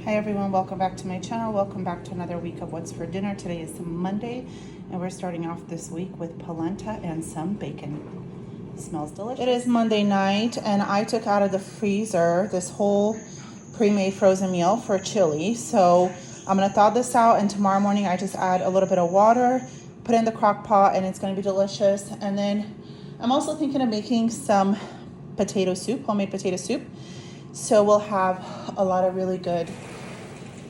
Hi everyone, welcome back to my channel. Welcome back to another week of What's for Dinner. Today is Monday and we're starting off this week with polenta and some bacon. It smells delicious. It is Monday night and I took out of the freezer this whole pre-made frozen meal for chili. So I'm gonna thaw this out and tomorrow morning I just add a little bit of water, put it in the crock pot, and it's gonna be delicious. And then I'm also thinking of making some potato soup, homemade potato soup. So we'll have a lot of really good,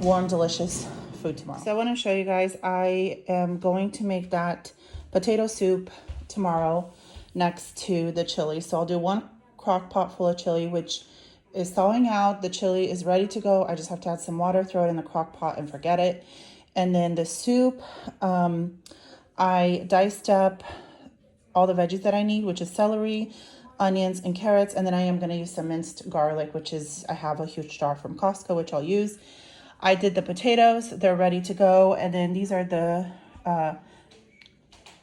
warm, delicious food tomorrow. So I want to show you guys, I am going to make that potato soup tomorrow next to the chili. So I'll do one crock pot full of chili, which is thawing out. The chili is ready to go. I just have to add some water, throw it in the crock pot and forget it. And then the soup, I diced up all the veggies that I need, which is celery, onions, and carrots. And then I am going to use some minced garlic, which is, I have a huge jar from Costco, which I'll use. I did the potatoes, they're ready to go. And then these are the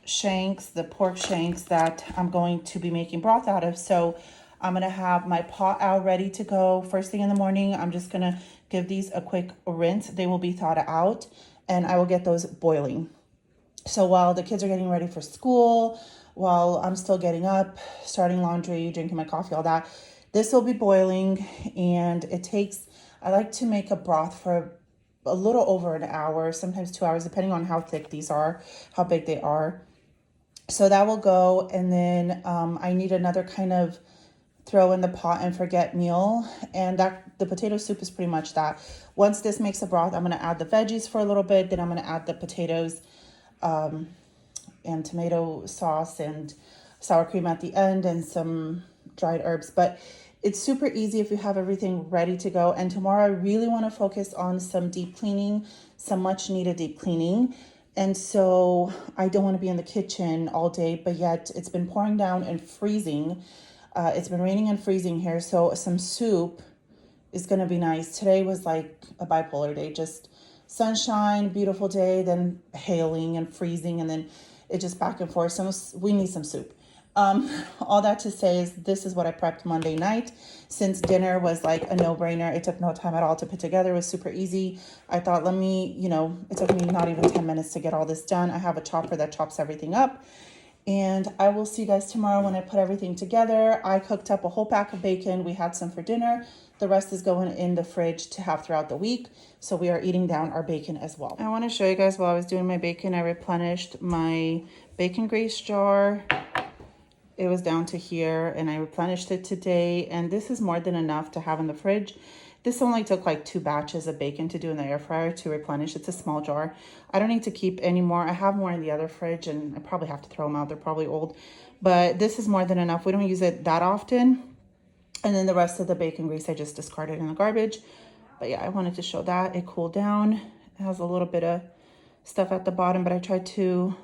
shanks, the pork shanks that I'm going to be making broth out of. So I'm going to have my pot out ready to go. First thing in the morning, I'm just going to give these a quick rinse. They will be thawed out and I will get those boiling. So while the kids are getting ready for school, while I'm still getting up, starting laundry, drinking my coffee, all that, this will be boiling. And it takes, I like to make a broth for a little over an hour, sometimes 2 hours, depending on how thick these are, how big they are. So that will go. And then I need another kind of throw in the pot and forget meal. And that the potato soup is pretty much that. Once this makes a broth, I'm going to add the veggies for a little bit. Then I'm going to add the potatoes and tomato sauce and sour cream at the end and some dried herbs. But it's super easy if you have everything ready to go. And tomorrow I really want to focus on some deep cleaning, some much needed deep cleaning. And so I don't want to be in the kitchen all day, but yet it's been pouring down and freezing. It's been raining and freezing here. So some soup is going to be nice. Today was like a bipolar day, just sunshine, beautiful day, then hailing and freezing, and then it just back and forth. So we need some soup. All that to say is this is what I prepped Monday night. Since dinner was like a no-brainer, it took no time at all to put together. It was super easy. I thought, let me, it took me not even 10 minutes to get all this done. I have a chopper that chops everything up. And I will see you guys tomorrow when I put everything together. I cooked up a whole pack of bacon. We had some for dinner. The rest is going in the fridge to have throughout the week. So we are eating down our bacon as well. I want to show you guys while I was doing my bacon, I replenished my bacon grease jar. It was down to here and I replenished it today. And this is more than enough to have in the fridge. This only took like 2 batches of bacon to do in the air fryer to replenish. It's a small jar. I don't need to keep any more. I have more in the other fridge and I probably have to throw them out. They're probably old, but this is more than enough. We don't use it that often. And then the rest of the bacon grease, I just discarded in the garbage. But yeah, I wanted to show that. It cooled down. It has a little bit of stuff at the bottom, but I tried to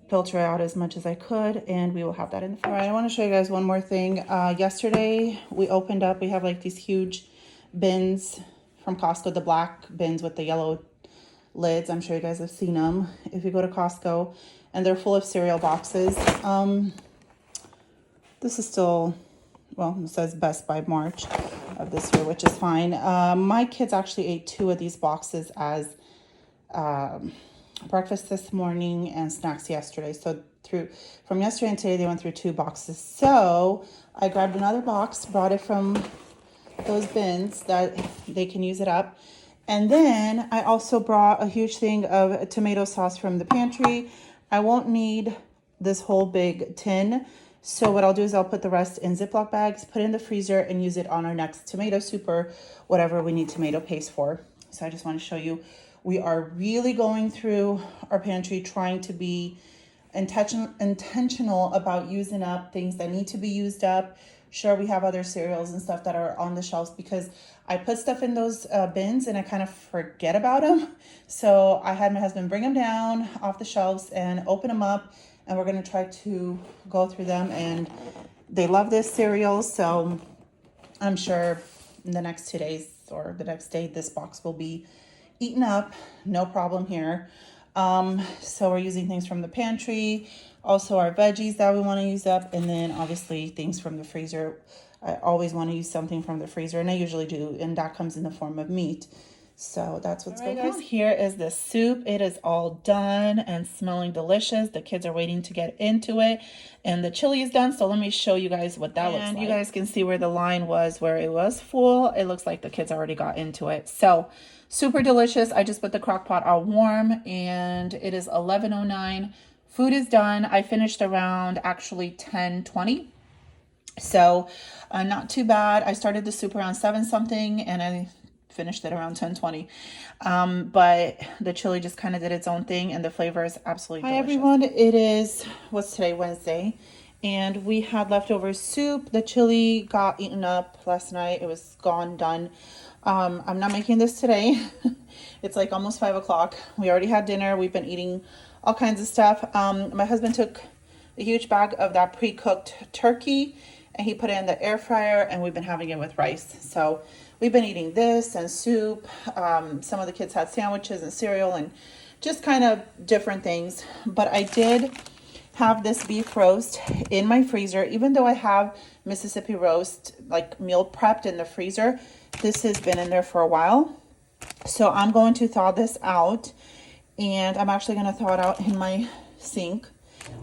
filter out as much as I could, and we will have that in the fridge. All right, I want to show you guys one more thing. Yesterday we opened up, we have like these huge bins from Costco, the black bins with the yellow lids. I'm sure you guys have seen them if you go to Costco, and they're full of cereal boxes. This is still, well, it says best by March of this year, which is fine. My kids actually ate 2 of these boxes as breakfast this morning and snacks yesterday. So from yesterday and today, they went through 2 boxes. So I grabbed another box, brought it from those bins that they can use it up. And then I also brought a huge thing of tomato sauce from the pantry. I won't need this whole big tin. So what I'll do is I'll put the rest in Ziploc bags, put it in the freezer, and use it on our next tomato soup or whatever we need tomato paste for. So I just want to show you, we are really going through our pantry, trying to be intentional about using up things that need to be used up. Sure, we have other cereals and stuff that are on the shelves because I put stuff in those bins and I kind of forget about them. So I had my husband bring them down off the shelves and open them up, and we're going to try to go through them. And they love this cereal, so I'm sure in the next 2 days or the next day, this box will be eaten up, no problem here. So we're using things from the pantry, also our veggies that we want to use up, and then obviously things from the freezer. I always want to use something from the freezer, and I usually do, and that comes in the form of meat. So that's what's going on. Here is the soup. It is all done and smelling delicious. The kids are waiting to get into it, and the chili is done. So let me show you guys what that looks like. And you guys can see where the line was, where it was full. It looks like the kids already got into it. So super delicious. I just put the crock pot on warm, and it is 11:09. Food is done. I finished around actually 10:20. So not too bad. I started the soup around 7 something, and I finished it around 10:20. But the chili just kind of did its own thing, and the flavor is absolutely delicious. Hi everyone, it is, what's today, Wednesday, and we had leftover soup. The chili got eaten up last night. It was gone, done. I'm not making this today. It's like almost 5 o'clock. We already had dinner. We've been eating all kinds of stuff. My husband took a huge bag of that pre-cooked turkey, and he put it in the air fryer, and we've been having it with rice. So we've been eating this and soup. Some of the kids had sandwiches and cereal and just kind of different things. But I did have this beef roast in my freezer. Even though I have Mississippi roast like meal prepped in the freezer, this has been in there for a while. So I'm going to thaw this out, and I'm actually going to thaw it out in my sink.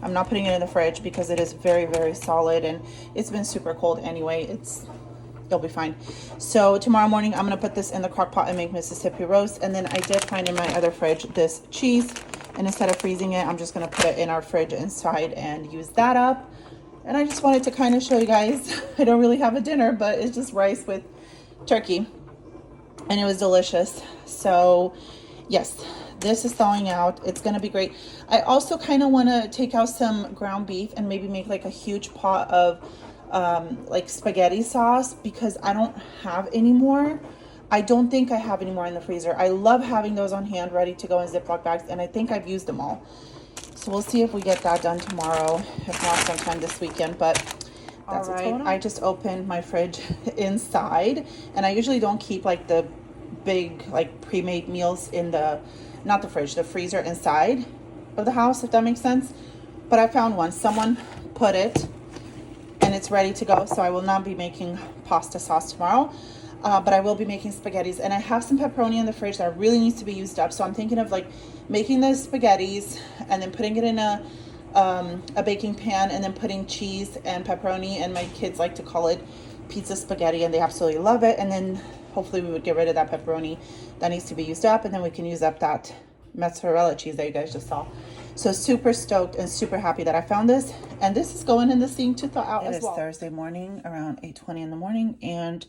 I'm not putting it in the fridge because it is very, very solid, and it's been super cold anyway. It'll be fine. So tomorrow morning, I'm going to put this in the crock pot and make Mississippi roast. And then I did find in my other fridge this cheese, and instead of freezing it, I'm just going to put it in our fridge inside and use that up. And I just wanted to kind of show you guys, I don't really have a dinner, but it's just rice with turkey, and it was delicious. So yes, this is thawing out. It's going to be great. I also kind of want to take out some ground beef and maybe make like a huge pot of like spaghetti sauce, because I don't have any more. I don't think I have any more in the freezer. I love having those on hand ready to go in Ziploc bags, and I think I've used them all. So we'll see if we get that done tomorrow, if not sometime this weekend. But that's what's going on. I just opened my fridge inside, and I usually don't keep like the big like pre-made meals in the, not the fridge, the freezer inside of the house, if that makes sense. But I found one. Someone put it, and it's ready to go. So I will not be making pasta sauce tomorrow, but I will be making spaghettis. And I have some pepperoni in the fridge that really needs to be used up. So I'm thinking of like making the spaghettis and then putting it in a baking pan, and then putting cheese and pepperoni, and my kids like to call it pizza spaghetti, and they absolutely love it. And then hopefully we would get rid of that pepperoni that needs to be used up, and then we can use up that mozzarella cheese that you guys just saw. So super stoked and super happy that I found this, and this is going in the sink to thaw out as well. It is Thursday morning around 8:20 in the morning, and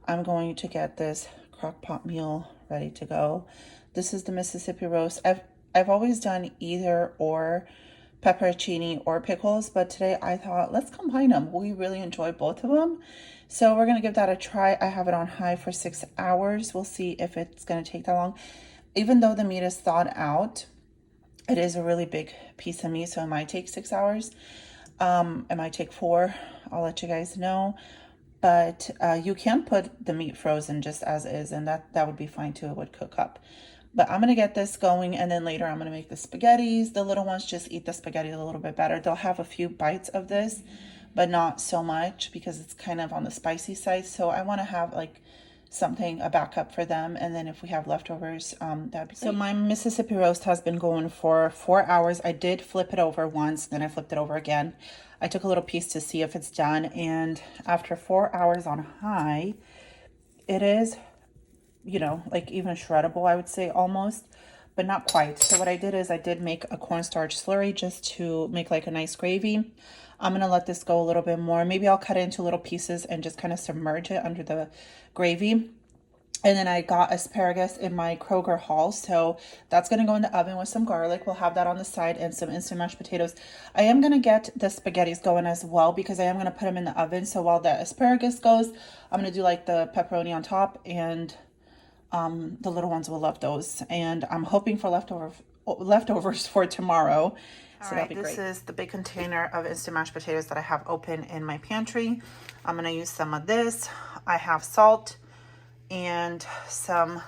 I'm going to get this crock pot meal ready to go. This is the Mississippi roast. I've always done either or, pepperoncini or pickles, but today I thought let's combine them. We really enjoy both of them, so we're gonna give that a try. I have it on high for 6 hours. We'll see if it's gonna take that long. Even though the meat is thawed out, it is a really big piece of meat, so it might take 6 hours. It might take 4. I'll let you guys know. But you can put the meat frozen just as is, and that would be fine too. It would cook up. But I'm going to get this going, and then later I'm going to make the spaghettis. The little ones just eat the spaghetti a little bit better. They'll have a few bites of this, but not so much because it's kind of on the spicy side. So I want to have like something, a backup for them. And then if we have leftovers, that'd be great. So my Mississippi roast has been going for 4 hours. I did flip it over once, then I flipped it over again. I took a little piece to see if it's done. And after 4 hours on high, it is, you know, like even shreddable, I would say almost, but not quite. So what I did is I did make a cornstarch slurry just to make like a nice gravy. I'm going to let this go a little bit more. Maybe I'll cut it into little pieces and just kind of submerge it under the gravy. And then I got asparagus in my Kroger haul. So that's going to go in the oven with some garlic. We'll have that on the side, and some instant mashed potatoes. I am going to get the spaghettis going as well, because I am going to put them in the oven. So while the asparagus goes, I'm going to do like the pepperoni on top, and the little ones will love those. And I'm hoping for leftovers for tomorrow. So that'd be great. This is the big container of instant mashed potatoes that I have open in my pantry. I'm going to use some of this. I have salt and some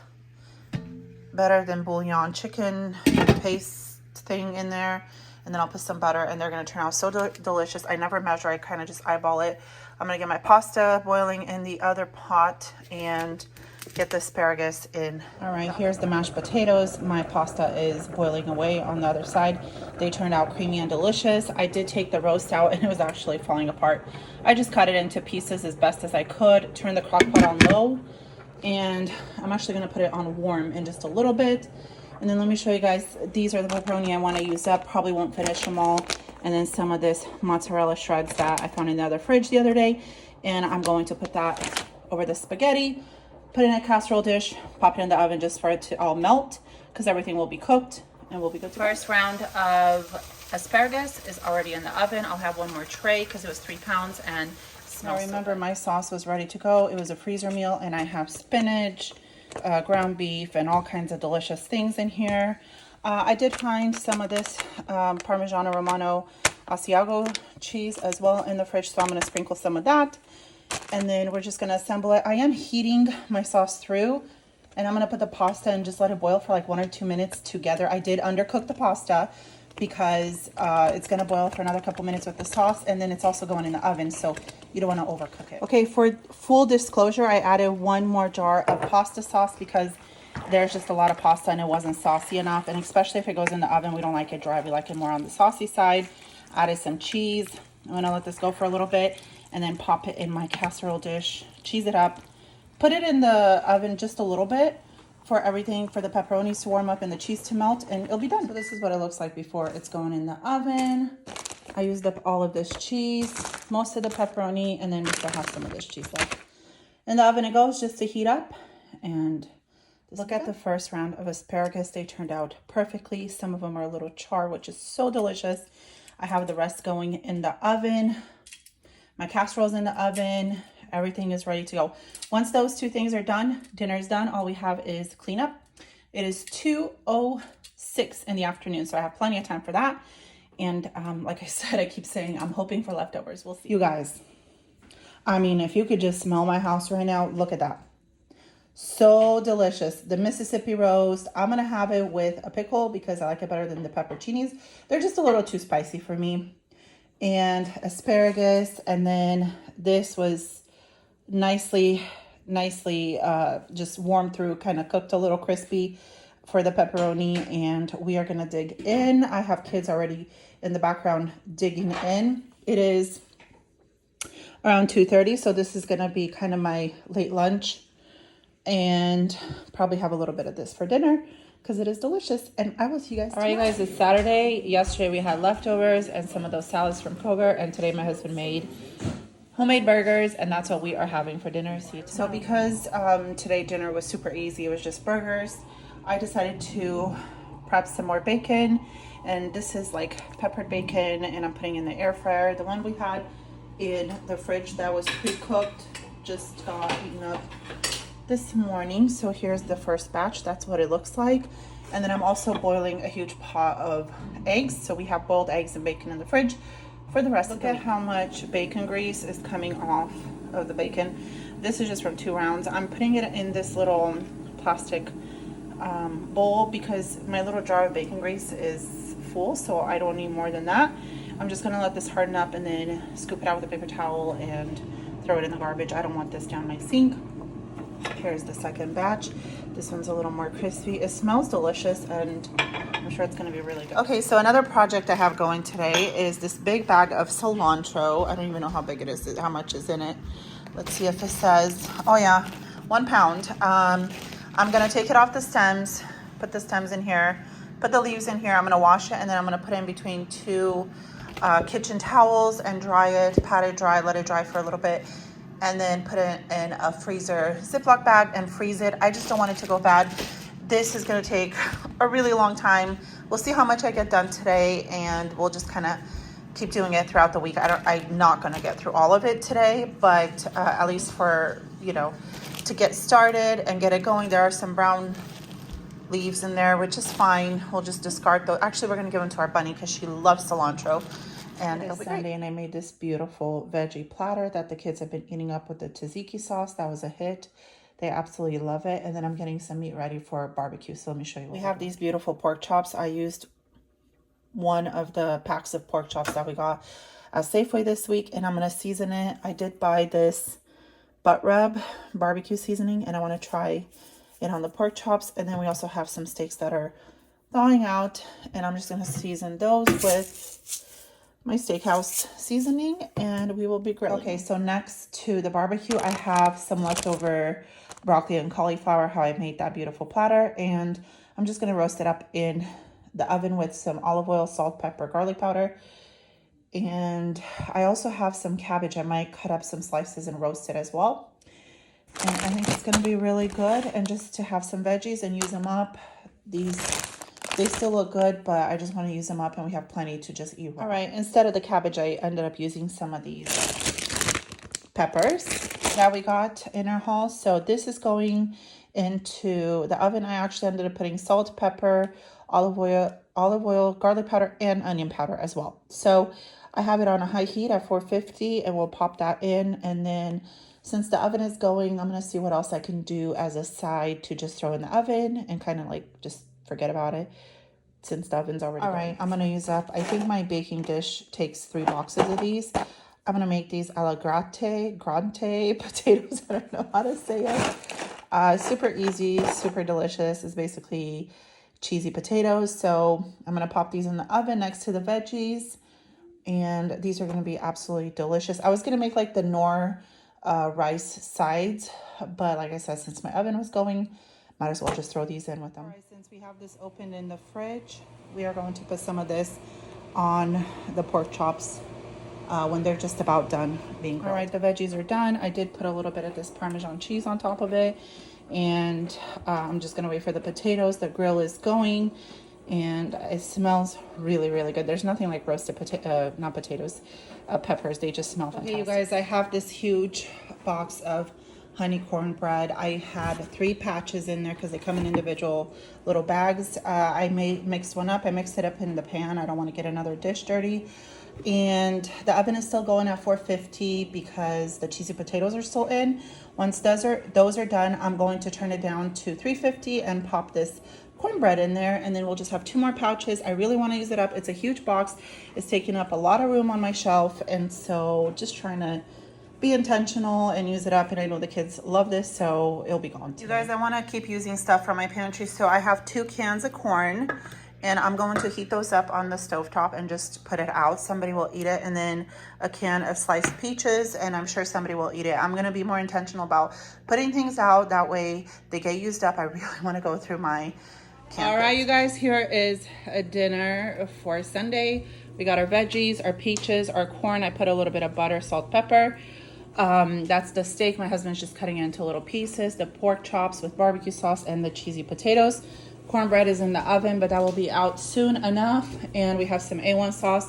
Better Than Bouillon chicken paste thing in there. and then I'll put some butter, and they're gonna turn out so delicious. I never measure, I kind of just eyeball it. I'm gonna get my pasta boiling in the other pot and get the asparagus in. All right, here's the mashed potatoes. My pasta is boiling away on the other side. They turned out creamy and delicious. I did take the roast out and it was actually falling apart. I just cut it into pieces as best as I could, turn the crock pot on low, and I'm actually gonna put it on warm in just a little bit. And then let me show you guys, these are the pepperoni I wanna use up. Probably won't finish them all. And then some of this mozzarella shreds that I found in the other fridge the other day. And I'm going to put that over the spaghetti, put it in a casserole dish, pop it in the oven just for it to all melt, because everything will be cooked and we'll be good to go. First round of asparagus is already in the oven. I'll have one more tray because it was 3 pounds and I remember my sauce was ready to go. It was a freezer meal, and I have spinach, ground beef, and all kinds of delicious things in here. I did find some of this Parmigiano Romano Asiago cheese as well in the fridge, so I'm going to sprinkle some of that. And then we're just going to assemble it. I am heating my sauce through, and I'm going to put the pasta and just let it boil for like 1 or 2 minutes together. I did undercook the pasta because it's going to boil for another couple minutes with the sauce, and then it's also going in the oven, so you don't want to overcook it. Okay, for full disclosure, I added 1 more jar of pasta sauce because there's just a lot of pasta and it wasn't saucy enough, and especially if it goes in the oven, we don't like it dry, we like it more on the saucy side. Added some cheese. I'm going to let this go for a little bit and then pop it in my casserole dish, cheese it up, put it in the oven just a little bit for everything, for the pepperonis to warm up and the cheese to melt, and it'll be done. So this is what it looks like before it's going in the oven. I used up all of this cheese, most of the pepperoni, and then we still have some of this cheese left. In the oven it goes just to heat up. And look at the first round of asparagus. They turned out perfectly. Some of them are a little char, which is so delicious. I have the rest going in the oven. My casserole's in the oven. Everything is ready to go. Once those 2 things are done, dinner is done. All we have is cleanup. It is 2:06 in the afternoon, so I have plenty of time for that. And like I said, I keep saying I'm hoping for leftovers. We'll see. You guys, I mean, if you could just smell my house right now, look at that. So delicious. The Mississippi roast, I'm going to have it with a pickle because I like it better than the pepperoncinis. They're just a little too spicy for me. And asparagus, and then this was nicely just warmed through, kind of cooked a little crispy for the pepperoni, and we are going to dig in. I have kids already in the background digging in. It is around 2:30, so this is going to be kind of my late lunch, and probably have a little bit of this for dinner because it is delicious. And I will see you guys tomorrow. All right, you guys, it's Saturday. Yesterday we had leftovers and some of those salads from Kroger, and today my husband made homemade burgers, and that's what we are having for dinner. See you tomorrow. So because today dinner was super easy, it was just burgers, I decided to prep some more bacon, and this is like peppered bacon, and I'm putting in the air fryer. The one we had in the fridge that was pre-cooked just got eaten up this morning, so here's the first batch. That's what it looks like. And then I'm also boiling a huge pot of eggs, so we have boiled eggs and bacon in the fridge for the rest of the week. Look at how much bacon grease is coming off of the bacon. This is just from 2 rounds. I'm putting it in this little plastic bowl because my little jar of bacon grease is full, so I don't need more than that. I'm just gonna let this harden up and then scoop it out with a paper towel and throw it in the garbage. I don't want this down my sink. Here's the second batch. This one's a little more crispy. It smells delicious, and I'm sure it's going to be really good. Okay, so another project I have going today is this big bag of cilantro. I don't even know how big it is, how much is in it. Let's see if it says, oh yeah, 1 pound. I'm going to take it off the stems, put the stems in here, put the leaves in here. I'm going to wash it, and then I'm going to put it in between 2 kitchen towels and dry it, pat it dry, let it dry for a little bit, and then put it in a freezer Ziploc bag and freeze it. I just don't want it to go bad. This is going to take a really long time. We'll see how much I get done today, and we'll just kind of keep doing it throughout the week. I'm not going to get through all of it today, but at least for, to get started and get it going. There are some brown leaves in there, which is fine. We'll just discard those. Actually, we're going to give them to our bunny because she loves cilantro. And it's Sunday, and I made this beautiful veggie platter that the kids have been eating up with the tzatziki sauce. That was a hit. They absolutely love it. And then I'm getting some meat ready for barbecue. So let me show you. We have these beautiful pork chops. I used one of the packs of pork chops that we got at Safeway this week, and I'm going to season it. I did buy this butt rub barbecue seasoning, and I want to try it on the pork chops. And then we also have some steaks that are thawing out, and I'm just going to season those with my steakhouse seasoning, and we will be grilling. Okay, so next to the barbecue, I have some leftover broccoli and cauliflower, how I made that beautiful platter, and I'm just going to roast it up in the oven with some olive oil, salt, pepper, garlic powder. And I also have some cabbage. I might cut up some slices and roast it as well. And I think it's going to be really good. And just to have some veggies and use them up. They still look good, but I just want to use them up, and we have plenty to just eat. All right, instead of the cabbage, I ended up using some of these peppers that we got in our haul. So this is going into the oven. I actually ended up putting salt, pepper, olive oil, garlic powder, and onion powder as well. So I have it on a high heat at 450, and we'll pop that in. And then since the oven is going, I'm going to see what else I can do as a side to just throw in the oven and kind of like just forget about it since the oven's already going. All right, I'm going to use up, I think my baking dish takes 3 boxes of these. I'm going to make these a la grande potatoes. I don't know how to say it. Super easy, super delicious. It's basically cheesy potatoes. So I'm going to pop these in the oven next to the veggies. And these are going to be absolutely delicious. I was going to make like the Knorr rice sides. But like I said, since my oven was going, might as well just throw these in with them. All right, since we have this opened in the fridge, we are going to put some of this on the pork chops when they're just about done being grilled. All right, the veggies are done. I did put a little bit of this Parmesan cheese on top of it. And I'm just going to wait for the potatoes. The grill is going. And it smells really, really good. There's nothing like roasted peppers. They just smell fantastic. Okay, you guys, I have this huge box of honey cornbread. I had 3 patches in there because they come in individual little bags. I mixed one up. I mixed it up in the pan. I don't want to get another dish dirty. And the oven is still going at 450 because the cheesy potatoes are still in. Once those are done, I'm going to turn it down to 350 and pop this cornbread in there, and then we'll just have 2 more pouches. I really want to use it up. It's a huge box. It's taking up a lot of room on my shelf, and so just trying to be intentional and use it up. And I know the kids love this, so it'll be gone. You guys, I want to keep using stuff from my pantry, so I have 2 cans of corn, and I'm going to heat those up on the stovetop and just put it out. Somebody will eat it. And then a can of sliced peaches, and I'm sure somebody will eat it. I'm going to be more intentional about putting things out. That way they get used up. I really want to go through my campus. All right, you guys, here is a dinner for Sunday. We got our veggies, our peaches, our corn. I put a little bit of butter, salt, pepper. That's the steak. My husband's just cutting it into little pieces. The pork chops with barbecue sauce and the cheesy potatoes. Cornbread is in the oven, but that will be out soon enough. And we have some A1 sauce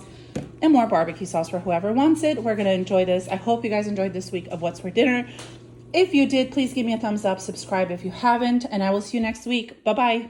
and more barbecue sauce for whoever wants it. We're going to enjoy this. I hope you guys enjoyed this week of What's for Dinner. If you did, please give me a thumbs up, subscribe if you haven't, and I will see you next week. Bye-bye.